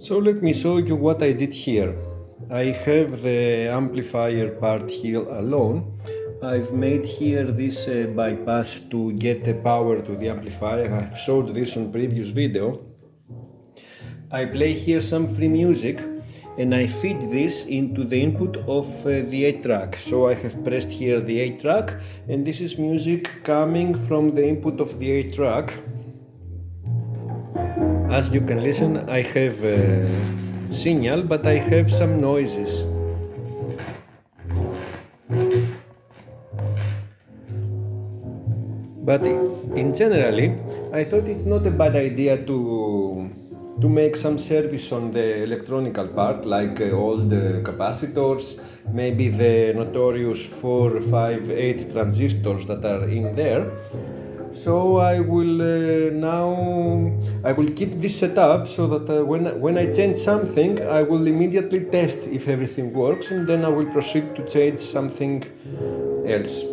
So let me show you what I did here. I have the amplifier part here alone. I've made here this bypass to get the power to the amplifier. I've showed this on previous video. I play here some free music and I feed this into the input of the 8-track. So I have pressed here the 8-track and this is music coming from the input of the 8-track. As you can listen, I have a signal, but I have some noises. But in generally, I thought it's not a bad idea to make some service on the electronical part, like all the capacitors, maybe the notorious 4, 5, 8 transistors that are in there. So I will keep this set up so that when I change something, I will immediately test if everything works, and then I will proceed to change something else.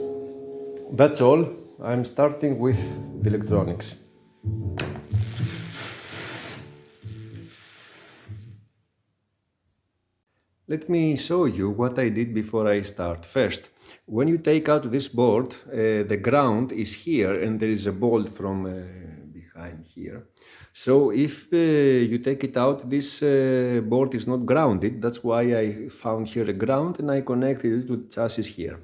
That's all. I'm starting with the electronics. Let me show you what I did before I start. First, when you take out this board, the ground is here and there is a bolt from behind here. So if you take it out, this board is not grounded. That's why I found here a ground and I connected it to the chassis here.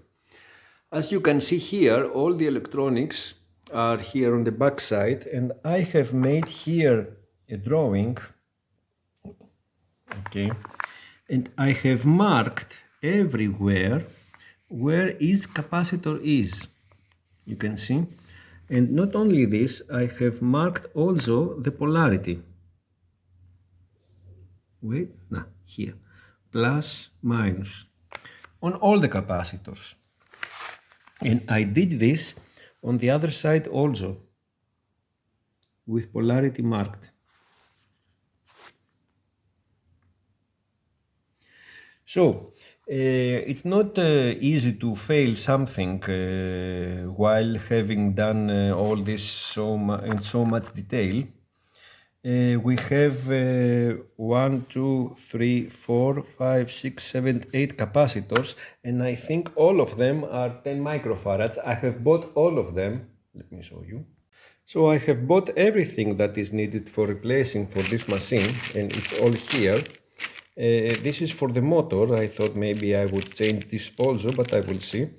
As you can see here, all the electronics are here on the back side, and I have made here a drawing. Okay. And I have marked everywhere where each capacitor is. You can see. And not only this, I have marked also the polarity. Wait, no, here. Plus, minus. On all the capacitors. And I did this on the other side also, with polarity marked. So, it's not easy to fail something while having done all this in so much detail. We have 1, 2, 3, 4, 5, 6, 7, 8 capacitors, and I think all of them are 10 microfarads. I have bought all of them. Let me show you. So I have bought everything that is needed for replacing for this machine, and it's all here. This is for the motor. I thought maybe I would change this also, but I will see.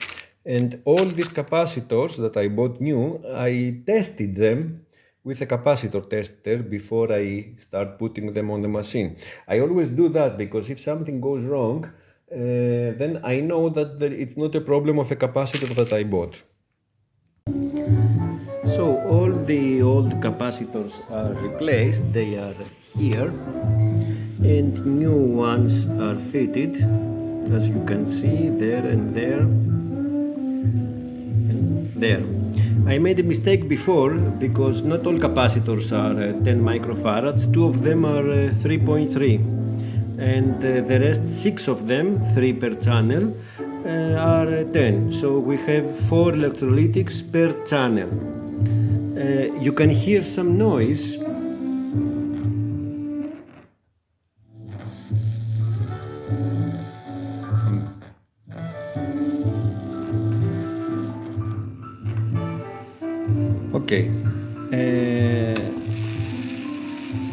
And all these capacitors that I bought new, I tested them with a capacitor tester before I start putting them on the machine. I always do that because if something goes wrong, then I know that it's not a problem of a capacitor that I bought. So all the old capacitors are replaced, they are here, and new ones are fitted, as you can see, there and there and there. I made a mistake before because not all capacitors are 10 microfarads, 2 of them are 3.3 and the rest 6 of them, 3 per channel, are 10. So we have 4 electrolytics per channel. You can hear some noise. Okay,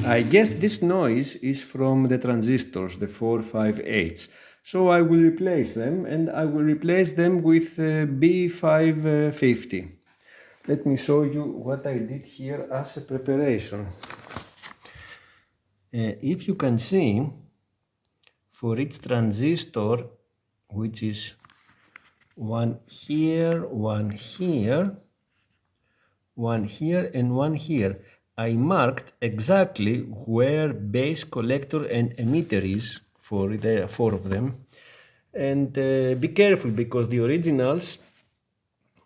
I guess this noise is from the transistors, the 4, 5, 8s. So I will replace them, and I will replace them with B550. Let me show you what I did here as a preparation. If you can see, for each transistor, which is one here, one here, one here and one here, I marked exactly where base, collector and emitter is for the 4 of them. And be careful because the originals,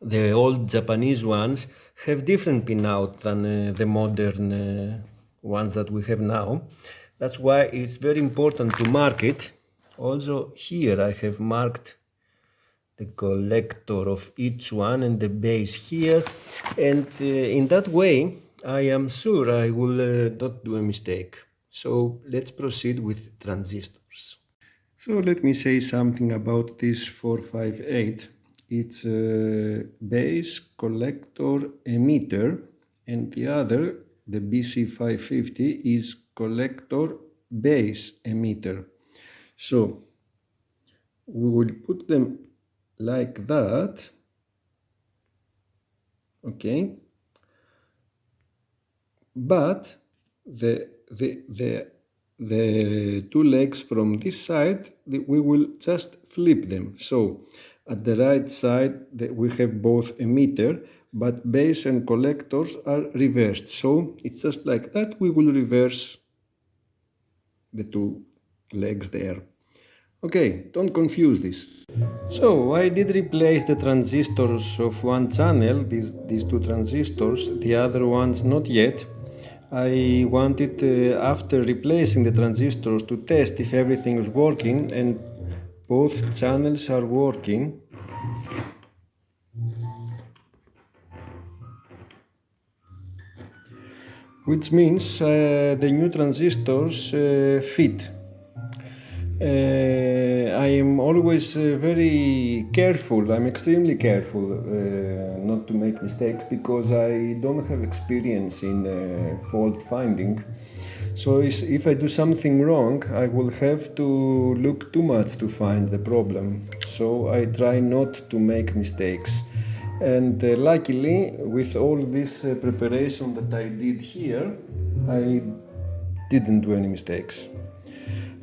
the old Japanese ones, have different pinout than the modern ones that we have now. That's why it's very important to mark it. Also here I have marked the collector of each one and the base here, and in that way I am sure I will not do a mistake. So let's proceed with transistors. So let me say something about this 458. It's a base collector emitter, and the other, the BC550, is collector base emitter. So we will put them like that, okay? But the two legs from this side, we will just flip them. So at the right side we have both emitter, but base and collectors are reversed. So it's just like that. We will reverse the two legs there. Okay, don't confuse this. So I did replace the transistors of one channel, these two transistors, the other ones not yet. I wanted, after replacing the transistors, to test if everything is working, and both channels are working. Which means the new transistors fit. I am always very careful, I'm extremely careful not to make mistakes, because I don't have experience in fault finding. So if I do something wrong, I will have to look too much to find the problem. So I try not to make mistakes. And luckily, with all this preparation that I did here, I didn't do any mistakes.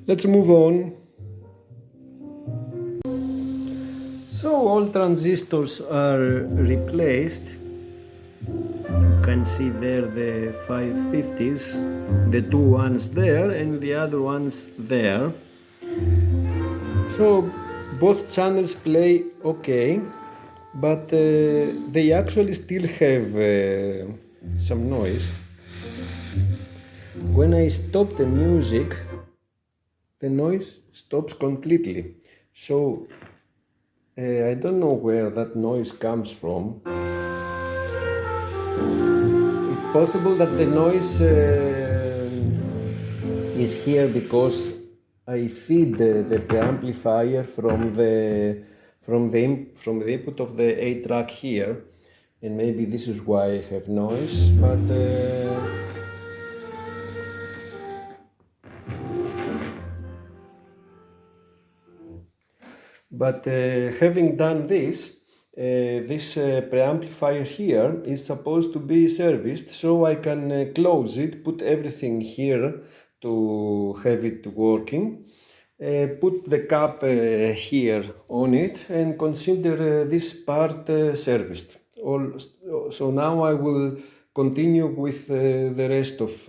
Let's move on. So all transistors are replaced. You can see there the 550s, the two ones there and the other ones there. So both channels play okay, but they actually still have some noise. When I stop the music, the noise stops completely. So I don't know where that noise comes from. It's possible that the noise is here because I feed the preamplifier from the input of the 8-track here, and maybe this is why I have noise. But having done this, this preamplifier here is supposed to be serviced, so I can close it, put everything here to have it working, put the cap here on it, and consider this part serviced. So now I will continue with the rest of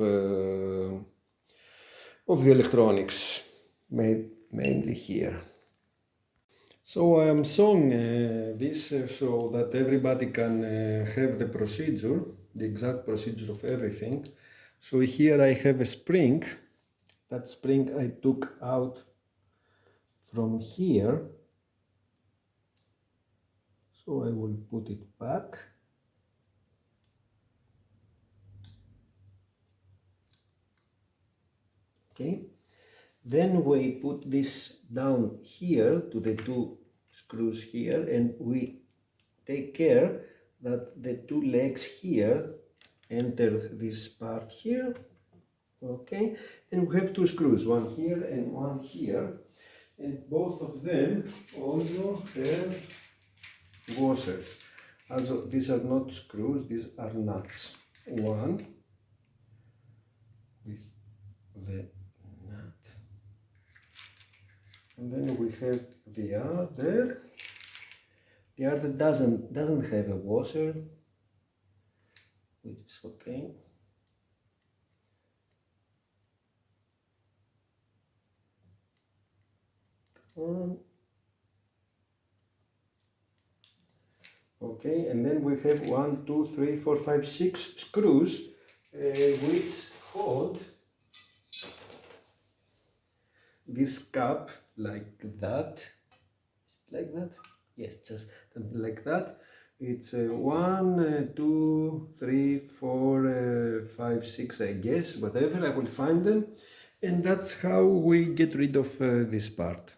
the electronics, mainly here. So I am showing this so that everybody can have the procedure, the exact procedure of everything. So here I have a spring. That spring I took out from here. So I will put it back. Okay. Then we put this down here to the two screws here, and we take care that the two legs here enter this part here, okay, and we have two screws, one here and one here, and both of them also have washers. Also, these are not screws, these are nuts. One with the nut, and then we have the other. The other doesn't have a washer, which is okay. Okay, and then we have 1, 2, 3, 4, 5, 6 screws which hold this cap like that. Like that? Yes, just like that. It's 1, 2, 3, 4, 5, 6, I guess, whatever, I will find them. And that's how we get rid of this part.